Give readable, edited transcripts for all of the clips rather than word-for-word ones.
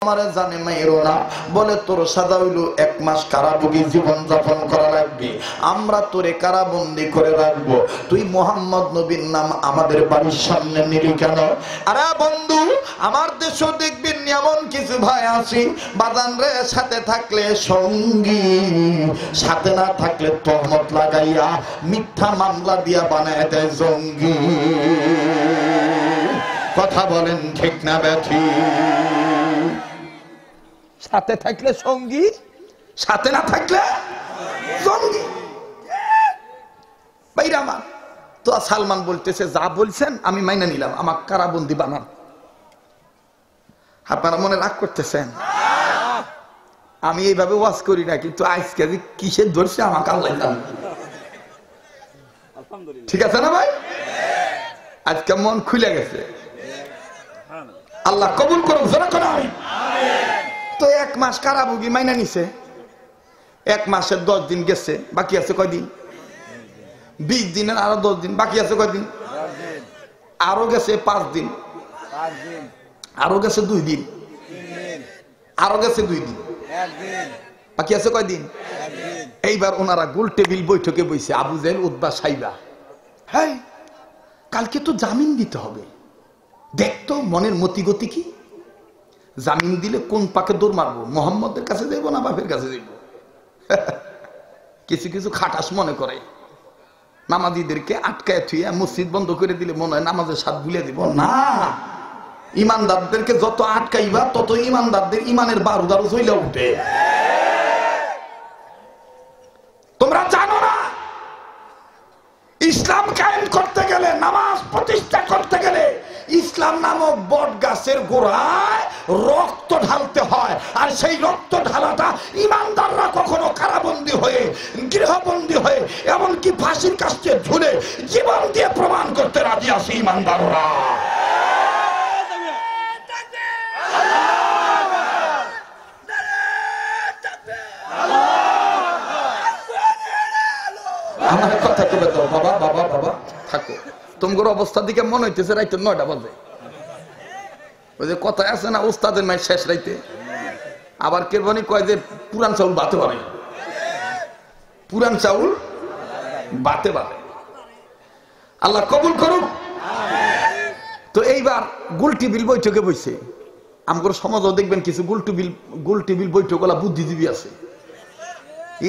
আমারে জানে মাইরো না, বলে তোর সাজা হইল 1 মাস কারাভোগী জীবন যাপন করা লাগবে, আমরা তোরে কারাবন্দি করে রাখবো, তুই মোহাম্মদ নবীর নাম আমাদের বাড়ির সামনে নিলি কেন? আরে বন্ধু, আমার দেশও দেখবেন এমন কিছু ভাই আছি, বাজান রে সাথে থাকলে সঙ্গী, সাথে না থাকলে তহমত লাগাইয়া মিথ্যা মামলা দিয়া বানায় দেয় জঙ্গি। কথা বলেন ঠিক না ব্যাঠি? সাথে থাকলে সঙ্গী, সাথে না থাকলে জঙ্গি। ভাইরা আমার তো সালমান বলতেছে, যা বলছেন আমি মাইনা নিলাম, আমার কারাবন্দি বানান। আপনারা মনে রাগ করতেছেন? আমি এইভাবে ওয়াজ করি না, কিন্তু আজকে কিসের ধরছে আমাকে আল্লাহ জানে। ঠিক আছে না ভাই? আজকে মন খুলে গেছে, আল্লাহ কবুল করুন। তো 1 মাস কারাভোগী মাইনা নিছে, 1 মাসের 10 দিন গেছে, বাকি আছে কয়দিন? 20 দিনের আরো 10 দিন বাকি আছে, কয়দিন? আরো গেছে 5 দিন, আরো গেছে 2 দিন, আরো গেছে 2 দিন, বাকি আছে কয়দিন? এইবার ওনারা গোল টেবিল বৈঠকে বইছে, আবু জাহেল, উতবা, সাইবা। হ্যাঁ, কালকে তো জামিন দিতে হবে, দেখতো মনের মতিগতি কি। জামিন দিলে কোন পাকে দৌড় মারবো, মোহাম্মদের কাছে যাইবো না বাপের কাছে যাইবো? কিছু কিছু খাটাস মনে করে নামাজীদেরকে আটকায় থুইয়া মসজিদ বন্ধ করে দিলে মনে হয় নামাজের স্বাদ ভুলে দিব। না, ইমানদারদেরকে যত আটকাইবা তত ইমানদারদের ইমানের বারুদ আরো জ্বলে উঠে। তোমরা জানো না, ইসলাম কায়েম করতে গেলে, নামাজ প্রতিষ্ঠা করতে গেলে ইসলাম নামক বট গাছের গোড়ায় রক্ত ঢালতে হয়, আর সেই রক্ত ঢালাটা ইমানদাররা কখনো কারাবন্দী হয়ে, গৃহবন্দী হয়ে, এমনকি ফাঁসির কাছে ঝুলে জীবন দিয়ে প্রমাণ করতে রাজি আছে ইমানদাররা। আমার কথা তুলে দাও বাবা, বাবা বাবা থাকো। তোমার অবস্থার দিকে মনে হইতেছে রাইতে 9টা বাজে। ওই যে কথা আছে না, উস্তাদের মাই শেষ রাইতে। আবার কেরবানি কয় যে পুরান চাউল বাতে পারে, পুরান চাউল বাতে পারে। আল্লাহ কবুল করুক। তো এইবার গোল টেবিল বৈঠকে বইছে। আমগর সমাজও দেখবেন কিছু গোল টেবিল বৈঠক ওলা বুদ্ধিজীবী আছে,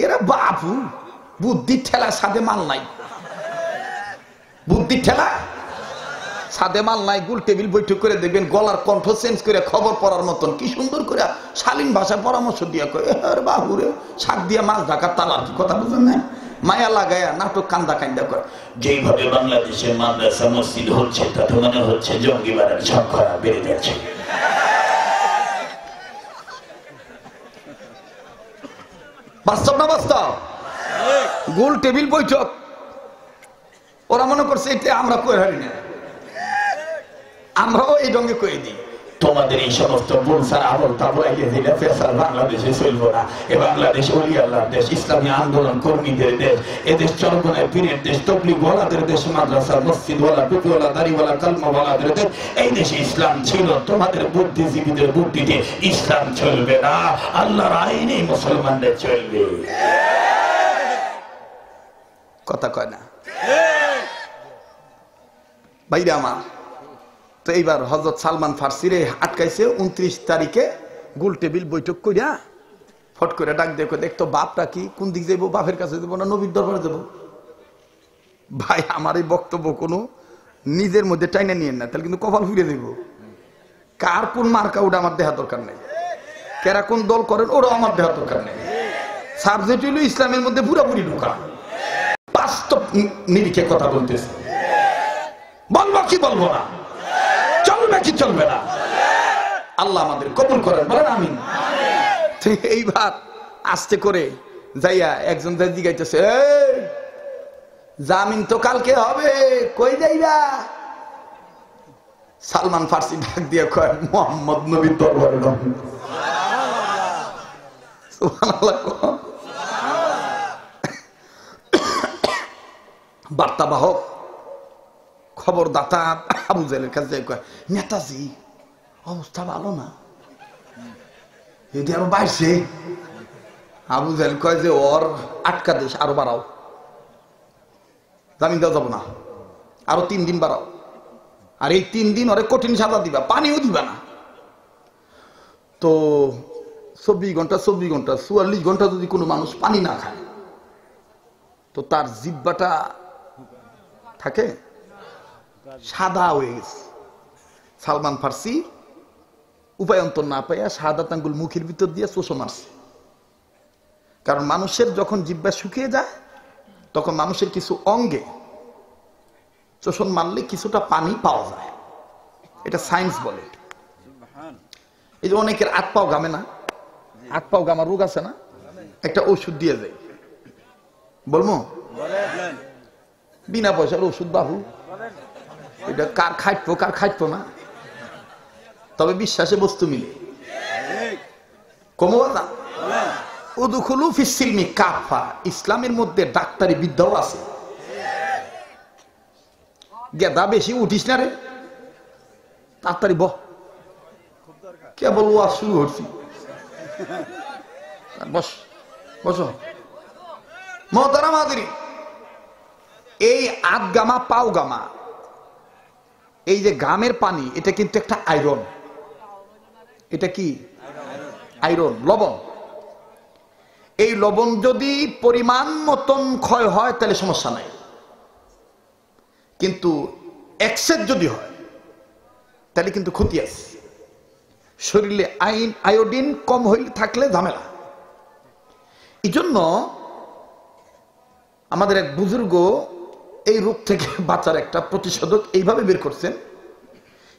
এরা বাপু বুদ্ধির ঠেলা সাদে মাল নাই, বুদ্ধির ঠেলা সাদে মাল নাই। গোল টেবিল বৈঠক করে দেখবেন গলার কণ্ঠ চেঞ্জ করে খবর পড়ার মতন কি সুন্দর করে শালীন ভাষায় পরামর্শ দিয়া কয়, বাহুরে শাক দিয়া মাছ ঢাকার তালার কথা বুঝেন না, মায়া লাগায়া নাটক কান্দা কান্দা করে। যেইভাবে বাংলাদেশের মাদ্রাসা মসজিদ হচ্ছে তাতে মনে হচ্ছে জঙ্গিবাদের সংখ্যা বেড়ে যাচ্ছে। বাস্তব না বাস্তব? গোল টেবিল বৈঠক ওরা মনে করছে এটা আমরা কই হারি না, আমরাও এই রঙে কয়ে দিই। তোমাদের এই সমস্ত বুলসার আমল তাবো এগিয়ে দিলে ফেসাল বাংলাদেশে চলবো না। এ বাংলাদেশ ওলি আল্লাহর দেশ, ইসলামী আন্দোলন কর্মীদের দেশ, এদেশ চরমনায় পীরের দেশ, তবলিগ ওয়ালাদের দেশ, মাদ্রাসা মসজিদ ওয়ালা, টুপিওয়ালা, দাড়িওয়ালা, কালমা ওয়ালাদের দেশ। এই দেশে ইসলাম ছিল, তোমাদের বুদ্ধিজীবীদের বুদ্ধিতে ইসলাম চলবে না, আল্লাহর আইনেই মুসলমানদের চলবে। কথা কয় না ভাইরা আমার? তো এইবার হযরত সালমান ফার্সিরে আটকাইছে 29 তারিখে গোল টেবিল বৈঠক কইরা ফট করে ডাক দেখো, দেখতো বাপটা কি কোন দিক যাইবো, বাপের কাছে যাবো না নবীর দরবারে যাবো? ভাই আমার এই বক্তব্য কোনো নিজের মধ্যে টাইনা নিয়েন না, তাহলে কিন্তু কপাল ফিরে দেব। কার কোন মার্কা ওটা আমার দেহা দরকার নেই, কেরা কোন দল করেন ওটাও আমার দেহা দরকার নেই। সাবজেক্ট হইল ইসলামের মধ্যে পুরাপুরি ঢোকা, বাস্তব নিরিখে কথা বলতেছে। বলবো কি বলবো না, চলবে কি চলবে না, আল্লাহ আমাদের কবুল করেন, বলেন আমিন। এইবার আস্তে করে যাইয়া একজন জিগাইতেছে, জামিন তো কালকে হবে, কই যাইবা? সালমান ফার্সি ডাক দিয়ে কয়, মোহাম্মদ নবীর দরবারে বার্তাবাহক খবরদাতা আবু জাহেলের কাছে কয়, নেতাজি অবস্থা ভালো না, এটি আরো বাড়ছে। আবু জাহেল কয় যে ওর আটকা দেশ আরো বাড়াও, জামিন দেওয়া যাবো না, আরো 3 দিন বাড়াও, আর এই 3 দিন ওরে কঠিন সাজা দিবা, পানিও দিবা না। তো 24 ঘন্টা 44 ঘন্টা যদি কোনো মানুষ পানি না খায় তো তার জিহ্বাটা থাকে সাদা হয়ে গেছে। সালমান ফার্সি উপায়ন্তর না পাইয়া শাহাদাত আঙ্গুল মুখের ভিতর দিয়ে চোষো মারছে। কারণ মানুষের যখন জিহ্বা শুকিয়ে যায় তখন মানুষের কিছু অঙ্গে চোষণ মারলে কিছুটা পানি পাওয়া যায়, এটা সায়েন্স বলে। এই যে অনেকের হাত পাও ঘামে না, হাত পাও ঘামার রোগ আছে না, একটা ওষুধ দিয়ে যায়, বলবো বিনা পয়সার ওষুধ বাবু, এটা কার খাইতো কার খাইতো না, তবে বিশ্বাসে বস্তু মিলে। কমওয়ালা উদখুলু ফিস সিলমি কাফা, ইসলামের মধ্যে ডাক্তারি বিদ্যাও আছে। গেদা বেশি উঠিস না রে, তাড়াতাড়ি বহ, কেবল ওয়াজ শুরু করছি, বস বস। মোহতারাম হাজিরিন, এই আধ গামা পাও গামা, এই যে গামের পানি, এটা কিন্তু একটা আয়রন। এটা কি আয়রন, লবণ। এই লবণ যদি পরিমাণ মতন ক্ষয় হয় তাহলে সমস্যা নাই, কিন্তু এক্সেস যদি হয় তাহলে কিন্তু ক্ষতি আছে। শরীরে আয়োডিন কম হইলে থাকলে ঝামেলা। এই জন্য আমাদের এক বুজুর্গ এই রোগ থেকে বাঁচার একটা প্রতিষেধক এইভাবে বের করছেন।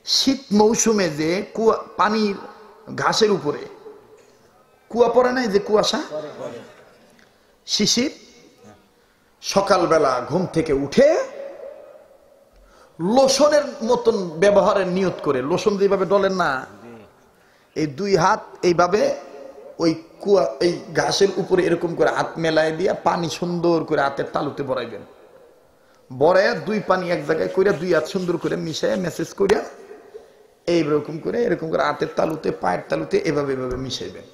শীত মৌসুমে যে পানির ঘাসের উপরে কুয়া পড়ে নাই, যে কুয়াশা শিশির, সকালবেলা ঘুম থেকে উঠে লোশনের মতন ব্যবহারের নিয়ত করে, লোশন যেভাবে ডলেন না, এই 2 হাত এইভাবে ওই কুয়া এই ঘাসের উপরে এরকম করে হাত মেলায় দিয়া পানি সুন্দর করে হাতের তালুতে ভরাইবেন। বড়াইয়া 2 পানি এক জায়গায় কইরা 2 হাত সুন্দর করে মিশাইয়া মেসেজ করিয়া এইরকম করে এরকম করে হাতের তালুতে পায়ের তালুতে এভাবে এভাবে মিশাইবেন।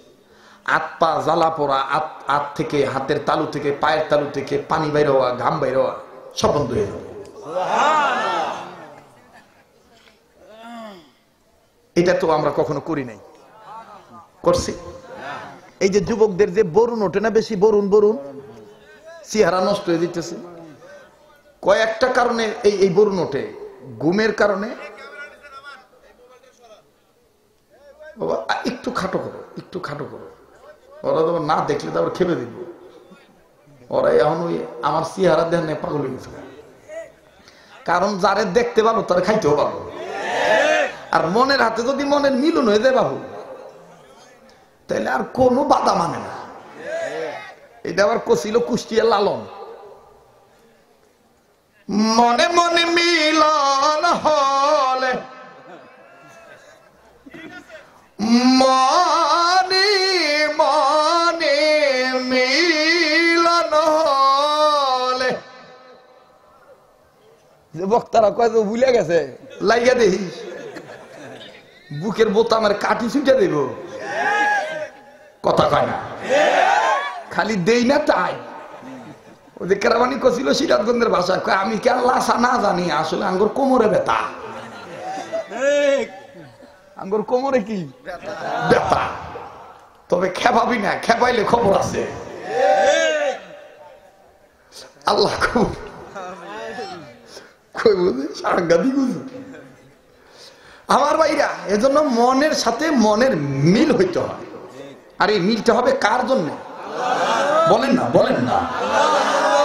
হাত পা জ্বালা পড়া, হাত থেকে হাতের তালু থেকে পায়ের তালু থেকে পানি বাইর হওয়া, ঘাম বাইর হওয়া সব বন্ধ হয়ে যাবে। এটা তো আমরা কখনো করি নাই, করছি? এই যে যুবকদের যে বরুণ ওঠে না বেশি, বরুণ চেহারা নষ্ট হয়ে যেতেছে কয়েকটা কারণে। এই বরুণ ওঠে ঘুমের কারণে। বাবা একটু খাটো করো, একটু খাটো করো, ওরা তো না দেখলে তো আবার খেপে দিব। ওরা এখন ওই আমার চেহারা দেন পাগল হয়ে গেছে। কারণ যারে দেখতে পাবো তারা খাইতেও পাবো, আর মনের হাতে যদি মনের মিলন হয়ে যায় বাবু, তাহলে আর কোনো বাধা মানে না। এটা আবার কছিল কুষ্টিয়া লালন, মনে মনে মিলন হলে, মনে মনে মিলন হলে। যে বক্তারা কয় তো ভুলে গেছে, লাইয়া দেখিস বুকের বোতামের কাঠি ছুটে দেব, কথা কয় না, খালি দেই না তাই। ওদের কেরাবানি কছিল সিরাজগঞ্জের ভাষা, আমি কেন লাসা না জানি, আসলে আঙ্গুর কোমরে ব্যথা, আঙ্গুর কোমরে কি ব্যথা, তবে খেপাবি না, খেপাইলে খবর আছে। আল্লাহ সাংঘাতিক আমার ভাইরা। এজন্য মনের সাথে মনের মিল হইতে হয়। আর এই মিলটা হবে কার জন্য? বলেন না, বলেন না,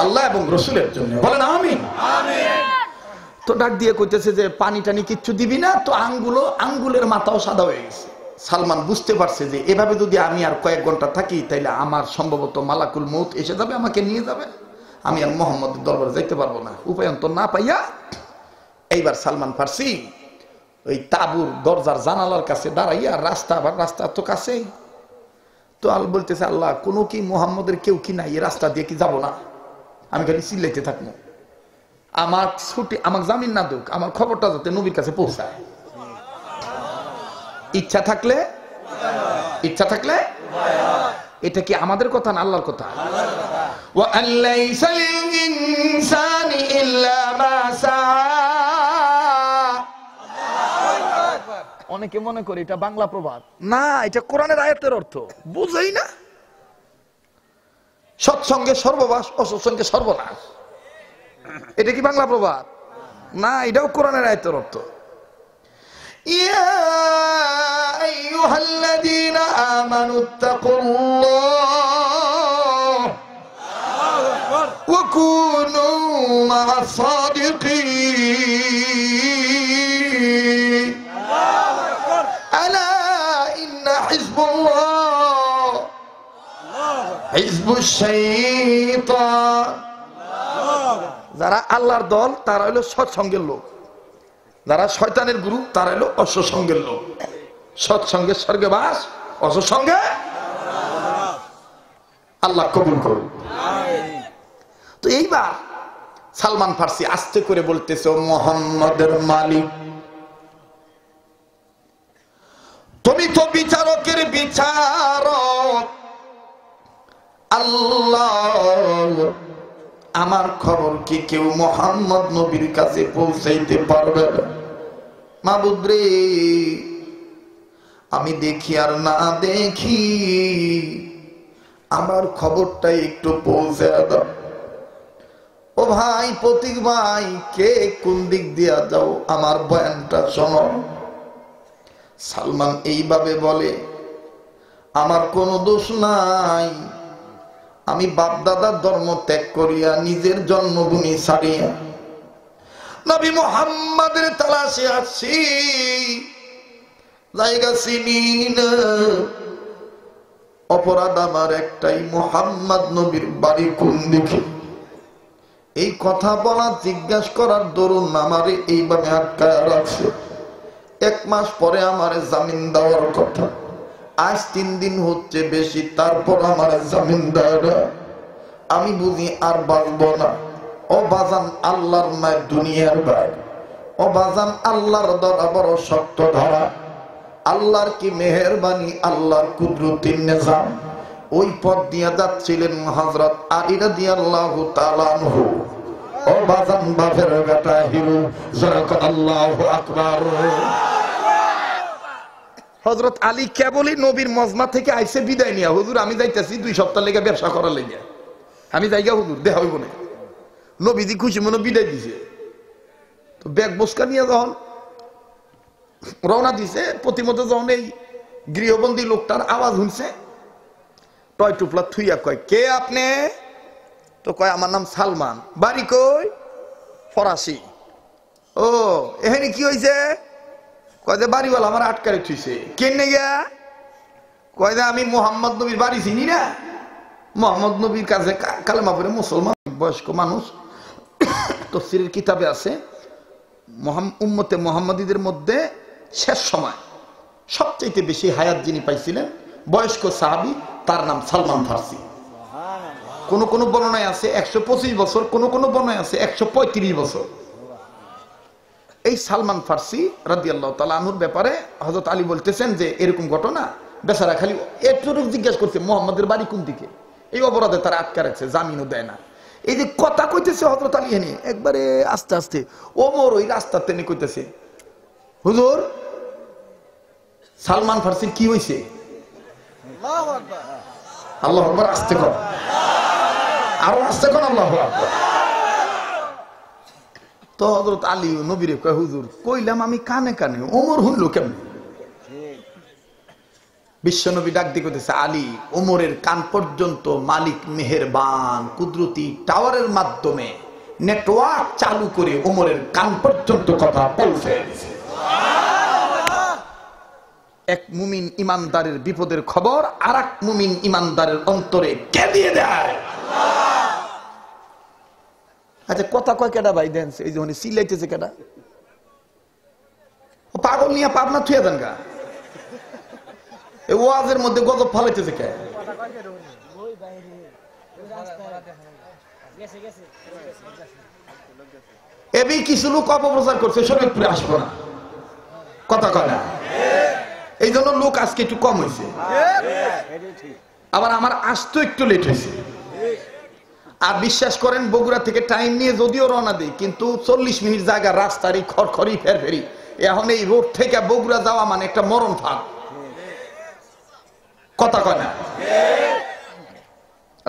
আল্লাহ এবং রসুলের জন্য, বলেন আমিন। তো ডাক দিয়ে কইতেছে যে পানি টানি কিচ্ছু দিবি না, তো আঙ্গুলের মাথাও সাদা হয়ে গেছে। সালমান বুঝতে পারছে যে এভাবে যদি আমি আর কয়েক ঘন্টা থাকি তাইলে আমার সম্ভবত মালাকুল মউত এসে যাবে, আমাকে নিয়ে যাবে, আমি আর মোহাম্মদের দরবারে যাইতে পারবো না। উপায়ন্তর না পাইয়া এইবার সালমান ফার্সি ওই তাবুর দরজার জানালার কাছে দাঁড়াইয়া, রাস্তা তো কাছেই, তো আল বলতেছে আল্লাহ কোনো কি মোহাম্মদের কেউ কি নাই, রাস্তা দিয়ে কি যাবো না, আমি খালি চিল্লাইতে থাকবো, আমার ছুটি, আমার জামিন না দুক, আমার খবরটা যাতে নবীর কাছে পৌঁছায়। ইচ্ছা থাকলে ইচ্ছা থাকলে এটা কি আমাদের কথা না আল্লাহর কথা? ওয়া আল্লাইসা লিল ইনসানি ইল্লা মা সাআ। অনেকে মনে করে এটা বাংলা প্রবাদ, না এটা কোরআনের আয়াতের অর্থ, বুঝাই না। সৎসঙ্গে সর্ববাস, অসৎসঙ্গে সর্বনাশ, এটা কি বাংলা প্রবাদ? না, এটাও কোরআনের আয়াতের অর্থ। ইয়া আইয়ুহাল্লাযীনা আমানুত্তাকুল্লাহ ওয়া কুনু মা'আস সাদিকিন আলা ইন্না হিজবুল্লাহ হিজবুশ শাইতান। যারা আল্লাহর দল তারা হলো সৎসঙ্গের লোক, যারা শয়তানের গুরু তারা হলো অসৎসঙ্গের লোক। সৎসঙ্গে স্বর্গে বাস, অসৎসঙ্গে আল্লাহ কবুল করুন। তো এইবার সালমান ফার্সি আস্তে করে বলতেছে, ও মুহাম্মদের মালিক, তুমি তো বিচারকের বিচারক আল্লাহ, আমার খবর কি কেউ মুহাম্মদ নবীর কাছে পৌঁছাইতে পারবে? মাবুদ রে, আমি দেখি আর না দেখি আমার খবরটা একটু পৌঁছে দাও। ও ভাই, প্রতীক ভাই, কে কোন দিক দিয়া যাও, আমার বয়ানটা শোনো। সালমান এইভাবে বলে, আমার কোনো দোষ নাই, আমি বাপ দাদার ধর্ম ত্যাগ করিয়া নিজের জন্মভূমি ছাড়িয়া নবী মুহাম্মাদের তালাশে আসছি, জায়গা চিনি না। অপরাধ আমার একটাই, মুহাম্মদ নবীর বাড়ি কোন দিকে। এই কথা বলা, জিজ্ঞাসা করার দরুন আমারে এইভাবে আটকায় রাখছে। 1 মাস পরে আমারে জামিন দেওয়ার কথা, আজ 3 দিন হচ্ছে বেশি, তারপর আমার জামিন দেয় না। আমি বুঝি আর বাঁচব না। ও বাজান, আল্লাহর নয় দুনিয়ার ভাই। ও বাজান, আল্লাহর ধরা বড় শক্ত ধরা। আল্লাহর কি মেহেরবানি, আল্লাহর কুদরতির নিজাম। ওই পথ দিয়ে যাচ্ছিলেন হযরত আলী রাদিয়াল্লাহু তাআলা আনহু। ও বাজান, বাপের বেটা হিরো, যারা আল্লাহু আকবার। হযরত আলী কেবলই নবীর মজমা থেকে আইসে বিদায় নিয়া, হুজুর আমি যাইতেছি 2 সপ্তাহ লেগে ব্যবসা করার লেগে, আমি যাইগা হুজুর, দেখা হইব না। নবীজি খুশি মনে বিদায় দিছে। তো ব্যাগ বস্কা নিয়ে যখন রওনা দিছে, প্রতিমতো যখন এই গৃহবন্দী লোকটার আওয়াজ শুনছে, টয় টুপলা থুইয়া কয়, কে আপনি? তো কয়, আমার নাম সালমান। বাড়ি কই? ফরাসি। ও, এখানে কি হয়েছে? কয় যে বাড়িওয়ালা আমার আটকারে থুইছে। কেন গিয়া? কয় যে আমি মুহাম্মদ নবীর বাড়ি চিনি না। মুহাম্মদ নবীর কাছে কালেমা পড়ে মুসলমান বয়স্ক মানুষ, তাফসীরের কিতাবে আছে উম্মতে মুহাম্মাদীদের মধ্যে শেষ সময় সবচেয়ে বেশি হায়াত যিনি পাইছিলেন, বয়স্ক সাহাবী, তার নাম সালমান ফার্সি। কোন কোন বর্ণনায় আছে 125 বছর, কোন কোন বর্ণনায় আছে 135 বছর। এই সালমান ফার্সি রাদিয়াল্লাহু তাআলা আনহুর ব্যাপারে হযরত আলী বলতেছেন যে এরকম ঘটনা, বেচারা খালি এতটুকু জিজ্ঞাসা করছে মুহাম্মাদের বাড়ি কোন দিকে। এই অপরাধে তারা আটকা রাখছে, জামিনও দেয় না। এই যে কথা কইতেছে হযরত আলী এনে একবারে আস্তে আস্তে, ওমর ওই রাস্তার টেনে কইতেছে, হুজুর সালমান ফার্সির কি হইছে? আল্লাহু আকবার, আল্লাহু আকবার, আস্তে কর, আরো আস্তে কর, আল্লাহু আকবার। তো হযরত আলী নবীরে কয়, হুজুর কইলাম আমি কানে কানে, ওমর হইল কেমন? বিশ্বনবী ডাক দিয়ে কইতেছে, আলী, ওমরের কান পর্যন্ত মালিক মেহেরবান কুদরতি টাওয়ারের মাধ্যমে নেটওয়ার্ক চালু করে ওমরের কান পর্যন্ত কথা পৌঁছে দিয়েছে। এক মুমিন ইমানদারের বিপদের খবর আর এক মুমিন ইমানদারের অন্তরে কে দিয়ে দেয়? আচ্ছা, কথা কয় কেডা ভাই? দেন এই যে সিলাইতেছে কেডা? পাগল নিয়ে পাবনা থুয়ে দেন গা, এই ওয়াজের মধ্যে গজব ফালাইতেছে কে? এবি কিছু লোক অপপ্রচার করছে, শরীয়তপুরে আসবো না, কথা কয় না। এই জন্য লোক আজকে একটু কম হয়েছে, আবার আমার আসতো একটু লেট হয়েছে। আর বিশ্বাস করেন বগুড়া থেকে টাইম নিয়ে যদিও রওনা দিই, কিন্তু 40 মিনিট জায়গা রাস্তার এই খড়খড়ি ফেরফেরি, এখন এই রোড থেকে বগুড়া যাওয়া মানে একটা মরণ ফাঁদ। কথা কয় না,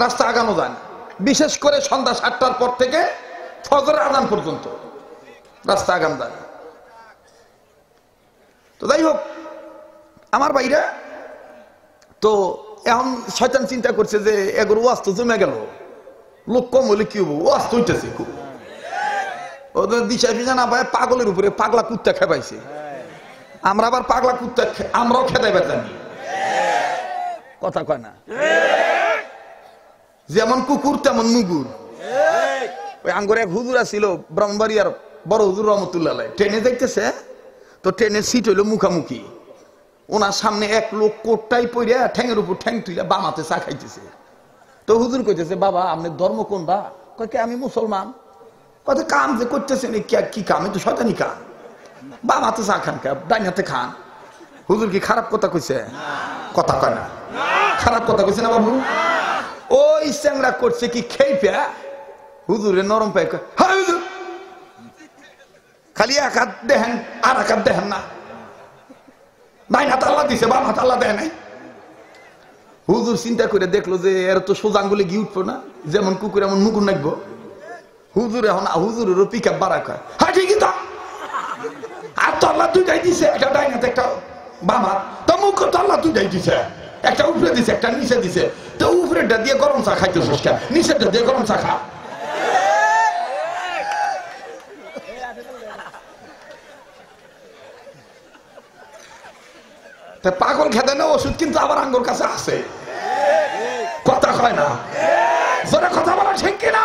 রাস্তা আগানো যায় না, বিশেষ করে সন্ধ্যা 7টার পর থেকে ফজরের আজান পর্যন্ত রাস্তা আগানো যায় না। তো যাই হোক, আমার বাইরে তো এখন শয়তান চিন্তা করছে যে এগোর ওয়াজ তো জমে গেল, লোক কম হলে কি হবো, ওয়াজ তো হইতেছে খুব, ওদের দিশা ফিসা না পায়, পাগলের উপরে পাগলা কুত্তা খেপাইছে। আমরা আবার পাগলা কুত্তা আমরাও খেদাইবার জানি, কথা কয় না, যেমন কুকুর তেমন মুগুর। ওই আঙ্গুর এক হুজুর ছিল ব্রাহ্মণবাড়িয়ার বড় হুজুর রহমতুল্লাহ, ট্রেনে যাইতেছে, তো ট্রেনের সিট হইলো মুখামুখি, ওনার সামনে এক লোক কোটটাই পইরা ঠ্যাঙের উপর ঠ্যাং তুইলা বামাতে চা খাইতেছে। তো হুজুর কইতেছে, বাবা আপনার ধর্ম কোনটা? কয় আমি মুসলমান। কত কাম যে করতেছেন কি কাম? তো শয়তানি কাম, বামাতে চা খান, ডাইনাতে খান। হুজুর কি খারাপ কথা কইছে? কথা কয় না, খারাপ কথা কইছে না বাবু। ওই চ্যাংরা করছে কি খেয়ে পেয়া হুজুরে নরম পায়, হ্যাঁ হুজুর খালি এক হাত দেখেন আর এক হাত দেখেন না, নাই হাত আল্লাহ দিছে, বাম হাত আল্লাহ দেয় নাই। হুজুর চিন্তা করে দেখলো যে এর তো সোজা আঙ্গুলে গিয়ে উঠবো না, যেমন কুকুর এমন মুকুর নাকবো। হুজুর এখন হুজুরেরও পিক আপ বাড়া কয়, হ্যাঁ ঠিকই তো, আর তো আল্লাহ দুইটাই দিছে, একটা ডাইন হাতে একটা বাম হাত, তো মুখ তো আল্লাহ দুইটাই দিছে, একটা উপরে দিছে একটা নিচে দিছে। তো উপরেরটা দিয়ে গরম চা খাইতেছিস কেন, নিচেরটা দিয়ে গরম চা খা। পাগল খেতে না ওষুধ কিন্তু আবার আঙ্গুর কাছে আছে, কথা কয় না, জোরে কথা বলা ঠিক কিনা?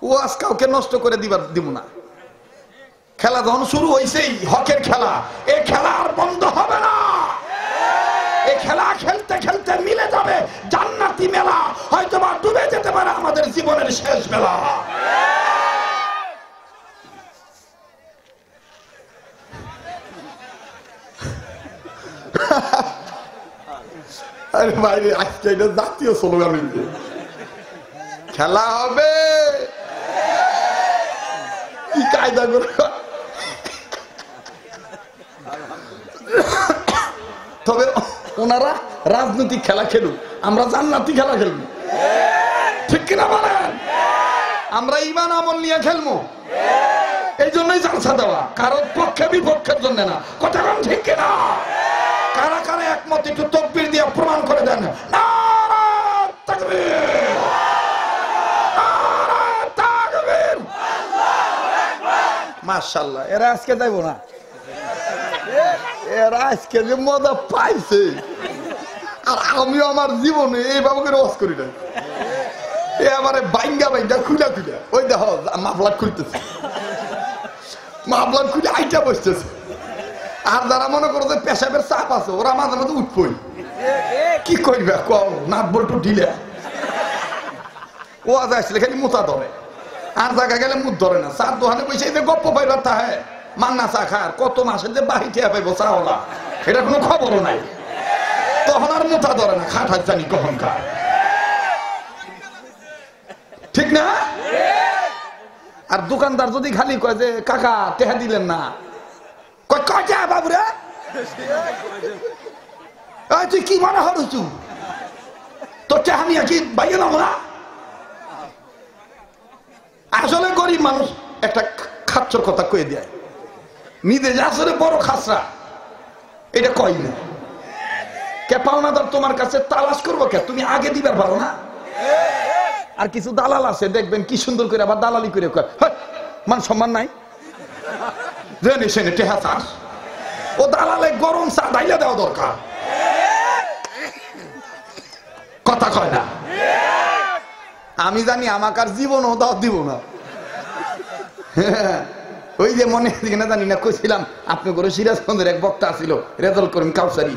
ও আজ কাউকে নষ্ট করে দিব না। খেলা যখন শুরু হয়েছেই হকের খেলা, এই খেলা আর বন্ধ হবে না। এই খেলা খেলতে খেলতে মিলে যাবে জান্নাতি মেলা, হয়তো বা ডুবে যেতে পারে আমাদের জীবনের শেষ বেলা। আরে ভাই, আজকে এটা জাতীয় স্লোগান, খেলা হবে কি কায়দা করে। তবে ওনারা রাজনৈতিক খেলা খেলুক, আমরা জান্নাতি খেলা খেলবো, ঠিক কিনা বলেন? আমরা ইমান আমল নিয়ে খেলবো, এই জন্যই জালসা দেওয়া, কারোর পক্ষে বিপক্ষের জন্য না, কথা কম ঠিক কিনা? কারা কারা একমত একটু তাকবীর দিয়ে প্রমাণ করে দেন। নারা তাকবীর, নারা তাকবীর, আল্লাহু আকবার। মাশাআল্লাহ, এরা আজকে যাইব না, এরা আজকে যে মজা পাইছে, আর আমিও আমার জীবনে এইভাবে করে ওয়াজ করি না। এবারে বাইঙ্গা বাইঙ্গা খুলে খুলে ওই দেখো মাফলার খুলতেছে, মাফলার খুলে আইটা বসতেছে। আর যারা মনে করো যে পেশাবের চাপ আছে, ওরা মাঝে মাঝে উঠবই, কি করবে কও, নাট বল্টু ঢিলে ও আজ আসলে খালি মুতা ধরে, আর জায়গা গেলে মুখ ধরে না। চার দোকানে পয়সা যে গপ্প পাইবার তাহে মান্না চা খায়, কত মাসের যে বাহিতে পাইব চাওলা, এটা কোনো খবরও নাই, তখন আর মুতা ধরে না, খাট জানি কখন খায়, ঠিক না? আর দোকানদার যদি খালি কয় যে কাকা টেহা দিলেন না, কয়টা বাবুরে তুই কি মনে হরছু, তোর টেহা নিয়ে কি বাইরে নাম না? আসলে গরিব মানুষ একটা খাচ্চর কথা কয়ে দেয়, নিজে যে আসলে বড় খাসরা এটা কই না। কে পাওনাদার তোমার কাছে তালাশ করবো কে, তুমি আগে দিবার পারো না? আর কিছু দালাল আছে দেখবেন কি সুন্দর করে আবার দালালি করে মান সম্মান নাই, জেনে সেনে টেহা চাস, ও দালালে গরম চা ডাইলে দেওয়া দরকার, কথা কয় না? আমি জানি আমাকে আর জীবনও দাও দিব না। ওই যে মনে না জানি না কইছিলাম, আপনি করে সিরাজগঞ্জের এক বক্তা ছিল রেজাল্ট করেন কাউসারি।